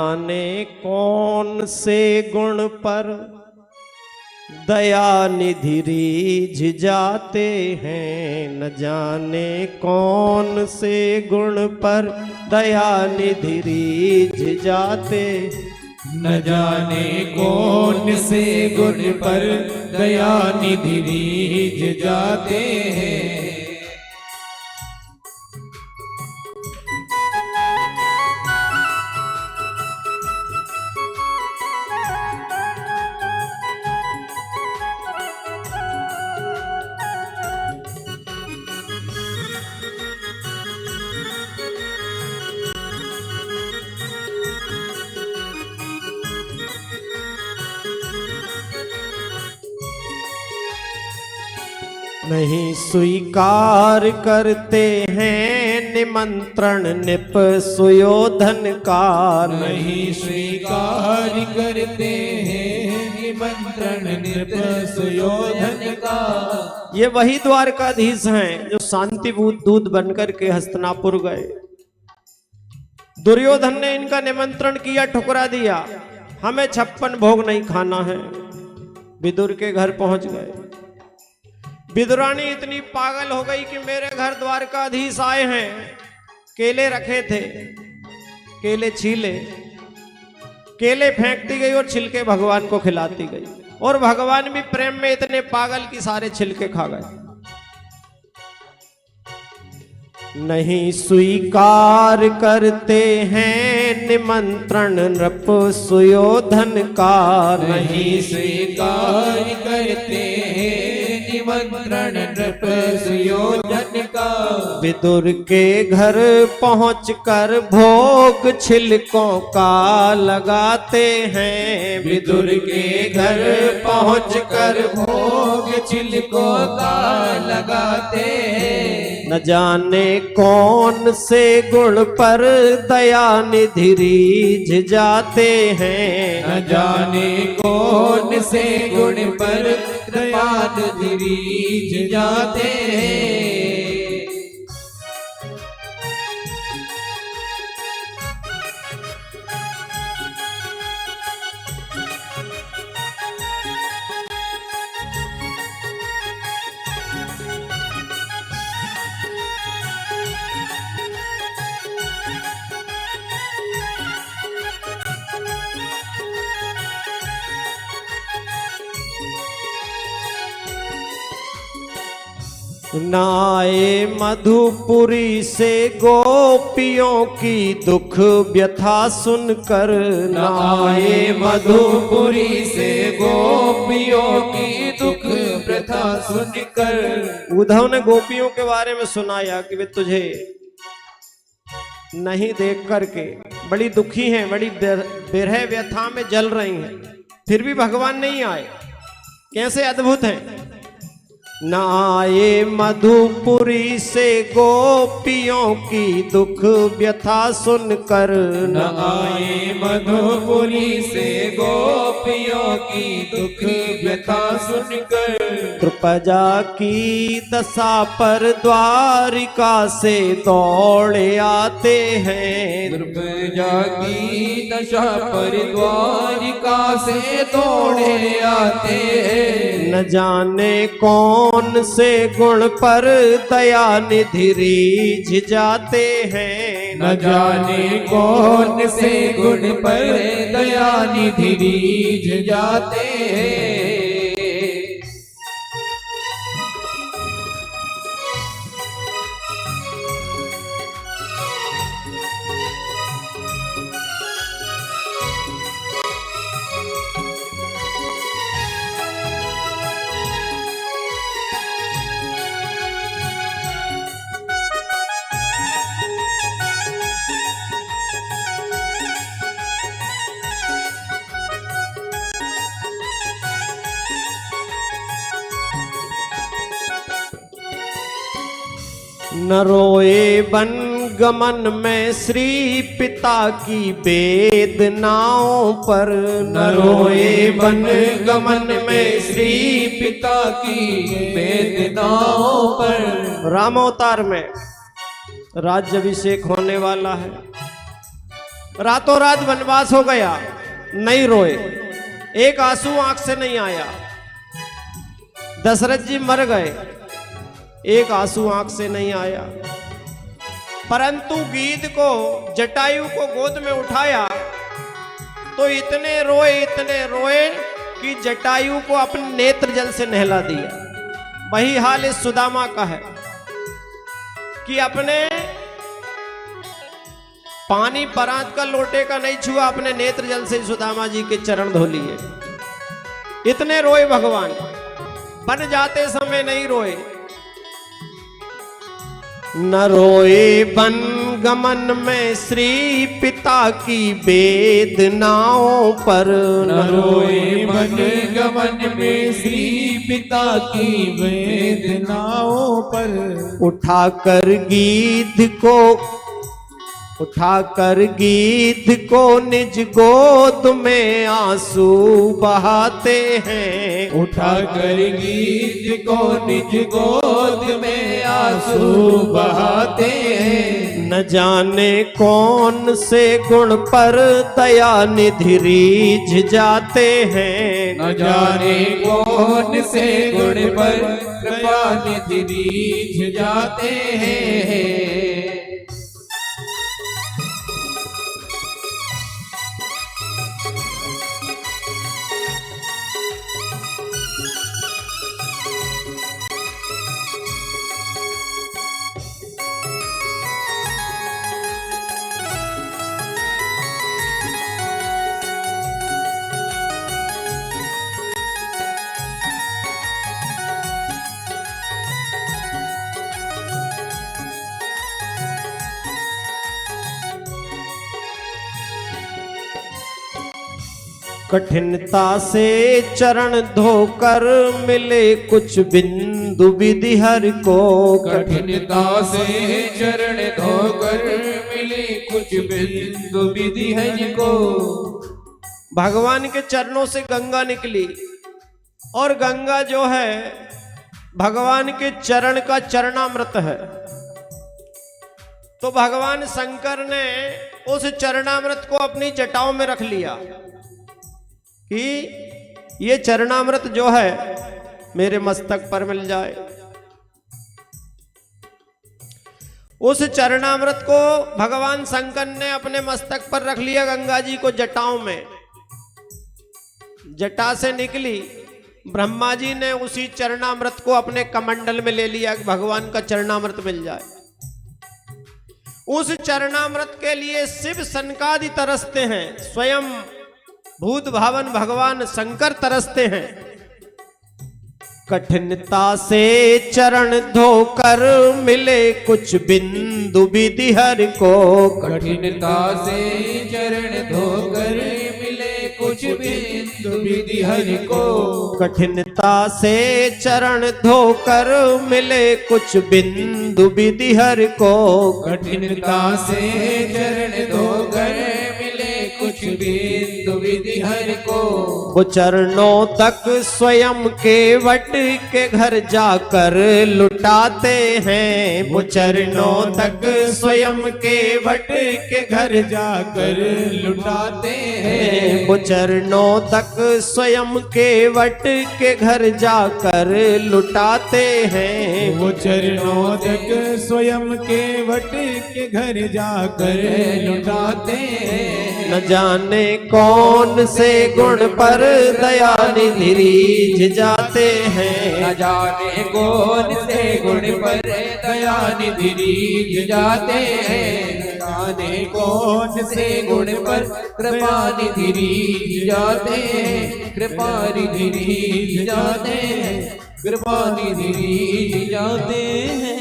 जाने कौन से गुण पर दया निधि रीझ जाते हैं, न जाने कौन से गुण पर दया निधि रीझ जाते, न जाने कौन से गुण पर दया निधि रीझ जाते हैं। नहीं स्वीकार करते हैं निमंत्रण निप सुयोधन का, नहीं स्वीकार करते हैं निमंत्रण निप सुयोधन का। ये वही द्वारकाधीश हैं जो शांति दूत बनकर के हस्तिनापुर गए। दुर्योधन ने इनका निमंत्रण किया, ठुकरा दिया, हमें 56 भोग नहीं खाना है। विदुर के घर पहुंच गए। विदुरानी इतनी पागल हो गई कि मेरे घर द्वारकाधीश आए हैं। केले रखे थे, केले छीले, केले फेंकती गई और छिलके भगवान को खिलाती गई, और भगवान भी प्रेम में इतने पागल कि सारे छिलके खा गए। नहीं स्वीकार करते हैं निमंत्रण नृप सुयोधन का, नहीं स्वीकार करते हैं निमंत्रण नृप सुयोधन का। विदुर के घर पहुंचकर भोग छिलकों का लगाते हैं, विदुर के घर पहुंचकर भोग छिलकों का लगाते हैं। न जाने कौन से गुण पर दया निधि रीझ जाते हैं, न जाने कौन से गुण पर दया निधि रीझ जाते हैं। नाए मधुपुरी से गोपियों की दुख व्यथा सुनकर, नाए मधुपुरी से गोपियों की दुख व्यथा सुनकर। उद्धव ने गोपियों के बारे में सुनाया कि वे तुझे नहीं देख करके बड़ी दुखी हैं, बड़ी विरह व्यथा में जल रही हैं, फिर भी भगवान नहीं आए। कैसे अद्भुत हैं। न आए मधुपुरी से गोपियों की दुख व्यथा सुनकर, न आए मधुपुरी से गोपियों की दुख व्यथा सुनकर। प्रजा की दशा पर द्वारिका से दौड़े आते हैं, प्रजा की दशा पर द्वारिका से दौड़े आते हैं। न जाने कौन से गुण पर दया निधि रीझ जाते हैं, न जाने कौन से गुण पर दया निधि रीझ जाते हैं। न रोए वन गमन में श्री पिता की वेदनाओं पर, न रोए वन गमन में श्री पिता की वेदनाओं पर। रामावतार में राज्याभिषेक होने वाला है। रातों रात वनवास हो गया, नहीं रोए, एक आंसू आंख से नहीं आया। दशरथ जी मर गए, एक आंसू आंख से नहीं आया। परंतु गीध को, जटायु को गोद में उठाया तो इतने रोए कि जटायु को अपने नेत्र जल से नहला दिया। वही हाल इस सुदामा का है कि अपने पानी परात का लोटे का नहीं छुआ, अपने नेत्र जल से सुदामा जी के चरण धो लिए। इतने रोए भगवान, बन जाते समय नहीं रोए। न रोए वन गमन में श्री पिता की वेदनाओं पर, न रोए वन गमन में श्री पिता की वेदनाओं पर। उठाकर गीध को निज गोद में आंसू बहाते हैं। उठाकर गीध को निज गोद में आंसू बहाते हैं। न जाने कौन से गुण पर दया निधि रीझ जाते हैं। न जाने कौन से गुण पर कृपा निधि रीझ जाते हैं। कठिनता से चरण धोकर मिले कुछ बिंदु विधि हर को। कठिनता से चरण धोकर मिले कुछ बिंदु विधि हर को। भगवान के चरणों से गंगा निकली, और गंगा जो है भगवान के चरण का चरणामृत है। तो भगवान शंकर ने उस चरणामृत को अपनी जटाओं में रख लिया कि ये चरणामृत जो है मेरे मस्तक पर मिल जाए। उस चरणामृत को भगवान शंकर ने अपने मस्तक पर रख लिया, गंगा जी को जटाओं में। जटा से निकली, ब्रह्मा जी ने उसी चरणामृत को अपने कमंडल में ले लिया कि भगवान का चरणामृत मिल जाए। उस चरणामृत के लिए शिव सनकादि तरसते हैं, स्वयं भूत भावन भगवान शंकर तरसते हैं। कठिनता से चरण धोकर मिले कुछ बिंदु विधि हर को। कठिनता से चरण धोकर मिले कुछ बिंदु विधि हर को। कठिनता से चरण धोकर मिले कुछ बिंदु विधि हर को। कठिनता से चरण धोकर कुछ बिंदु विधि हर को। वो चरणों तक स्वयं के वट के घर जाकर लुटाते हैं। वो चरणों तक स्वयं के वट के घर जाकर लुटाते हैं। वो चरणों तक स्वयं के वट के घर जाकर लुटाते हैं। वो चरणों तक स्वयं के वट के घर जाकर लुटाते हैं। न जाने कौन से गुण पर दया निधि रीझ जाते हैं। न जाने कौन से गुण पर दया निधि रीझ जाते हैं। न जाने कौन से गुण पर कृपा निधि रीझ जाते हैं। कृपा निधि रीझ जाते हैं। कृपा निधि रीझ जाते हैं।